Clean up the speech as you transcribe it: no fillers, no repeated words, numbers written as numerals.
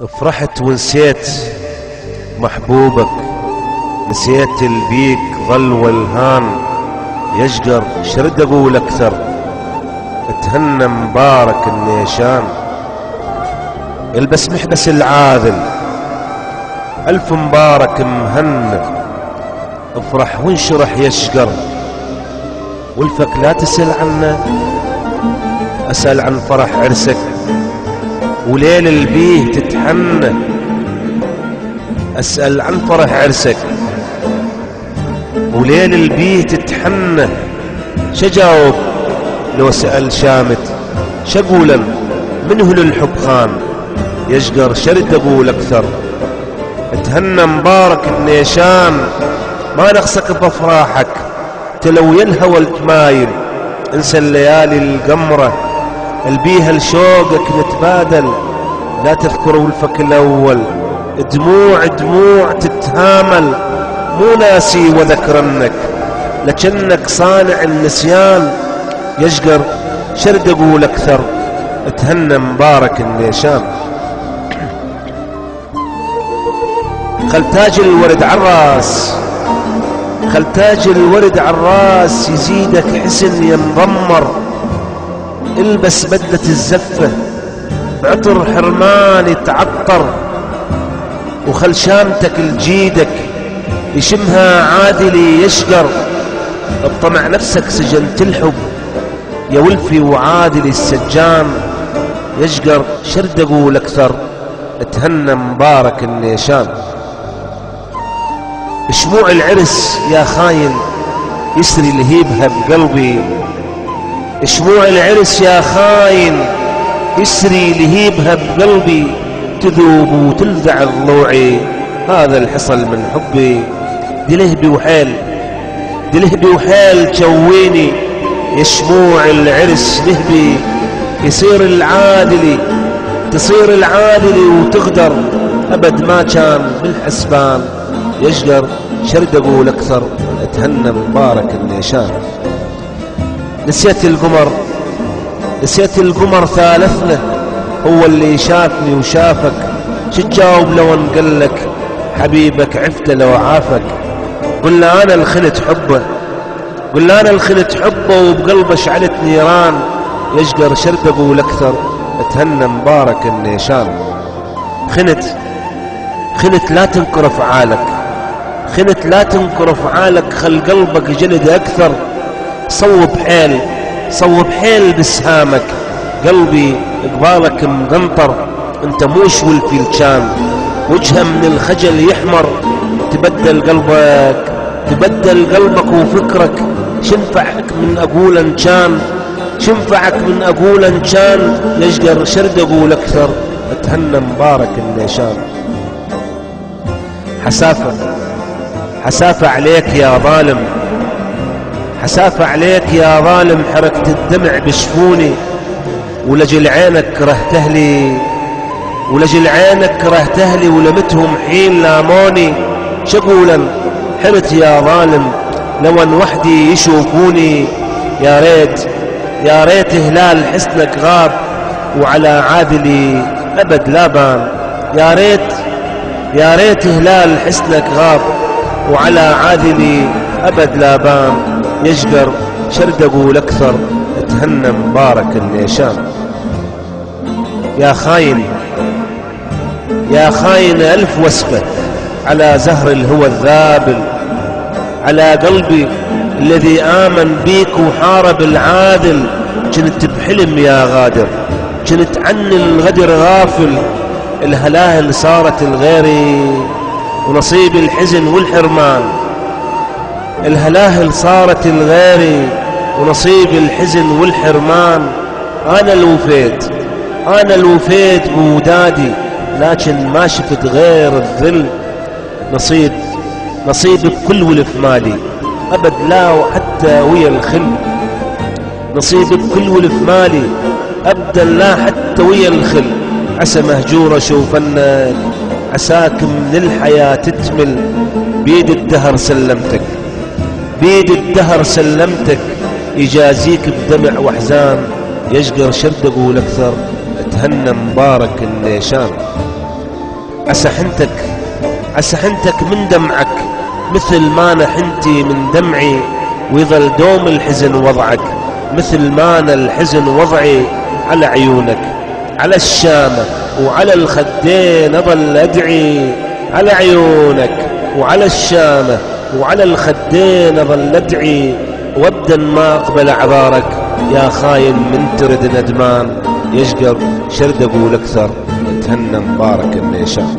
فرحت ونسيت محبوبك، نسيت البيك ظل والهان يشقر. شرد اقول اكثر، اتهنى مبارك النيشان. البس محبس العاذل، الف مبارك مهنى. افرح وانشرح يشقر، والفك لا تسأل عنه. اسأل عن فرح عرسك، وليل البيه تتحنى. اسأل عن فرح عرسك، وليل البيه تتحنى. شجاوب لو سأل شامت، شقولا منه للحب خان يشقر. شرد اقول اكثر، اتهنى مبارك النيشان. ما نقصك بافراحك، تلو ينهوى التمايل. انسى الليالي القمره، البيها لشوقك نتبادل. لا تذكر ولفك الاول، دموع دموع تتهامل. مو ناسي وذكرنك، لكنك صانع النسيان يشقر. شرد اقول اكثر، اتهنى مبارك النيشان. خل تاج الورد عالراس، خل تاج الورد عالراس يزيدك حسن ينضمر. البس بدلة الزفة بعطر حرمان يتعطر، وخل شامتك لجيدك يشمها عادلي يشقر. اطمع نفسك سجنت الحب يا ولفي وعادلي السجان يشقر. شرد اقول اكثر، اتهنى مبارك النيشان. شموع العرس يا خاين يسري لهيبها بقلبي. شموع العرس يا خاين يسري لهيبها بقلبي. تذوب وتلذع ضلوعي، هذا الحصل من حبي. دي لهبي وحيل، دي لهبي وحيل جويني. يا شموع العرس لهبي يصير العادلي، تصير العادلي وتغدر. ابد ما كان بالحسبان يشقر. شرد اقول اكثر، اتهنى مبارك النيشان. نسيت القمر، نسيت القمر ثالثنا، هو اللي شافني وشافك. شتجاوب لو انقلك حبيبك عفته لو عافك. قل له انا الخنت حبه، قل له انا الخنت حبه، وبقلبه شعلت نيران يشقر. شرد اقول اكثر، اتهنى مبارك النيشان. خنت، خنت لا تنكر افعالك، خنت لا تنكر افعالك. خل قلبك جلد اكثر. صوب حيل، صوب حيل بسهامك. قلبي قبالك مقنطر، انت موش ولفي الكان. وجهه من الخجل يحمر، تبدل قلبك، تبدل قلبك وفكرك. شنفعك من اقول ان كان، شنفعك من اقول ان كان يشقر. شرد اقول اكثر، اتهنى مبارك النيشان. حسافة، حسافة عليك يا ظالم، حسافة عليك يا ظالم. حركة الدمع بشفوني، ولجل عينك كرهته لي، ولجل عينك كرهته لي. ولمتهم حين لاموني. شقولا حرت يا ظالم لو ان وحدي يشوفوني. يا ريت، يا ريت هلال حسنك غاب، وعلى عادلي ابد لا بان. يا ريت، يا ريت هلال حسنك غاب، وعلى عادلي ابد لا بان يشقر. شرد اقول اكثر، اتهنى مبارك النيشان. يا خاين، يا خاين الف وسفه على زهر الهوى الذابل. على قلبي الذي آمن بيك وحارب العادل. كنت بحلم يا غادر، كنت عن الغدر غافل. الهلاهل صارت الغيري، ونصيب الحزن والحرمان. الهلاهل صارت الغيري، ونصيب الحزن والحرمان. أنا الوفيت، أنا الوفيت بودادي، لكن ما شفت غير الذل. نصيب، نصيب بكل ولف مالي، أبد لا وحتى ويا الخل. نصيب بكل ولف مالي، أبدا لا حتى ويا الخل. عسى مهجورة شوفنك، عساك من الحياة تتمل. بيد الدهر سلمتك، بيد الدهر سلمتك. يجازيك بدمع واحزان يشقر. شرد اقول اكثر، اتهنى مبارك النيشان. عسى حنتك من دمعك مثل ما أنا حنتي من دمعي، ويظل دوم الحزن وضعك مثل ما أنا الحزن وضعي على عيونك. على الشامة وعلى الخدين أظل أدعي، على عيونك وعلى الشامة وعلى الخدين أظل أدعي، وابدا ما أقبل أعذارك يا خاين من ترد ندمان. يشقر شرد أقول أكثر، تهنى مبارك النيشان.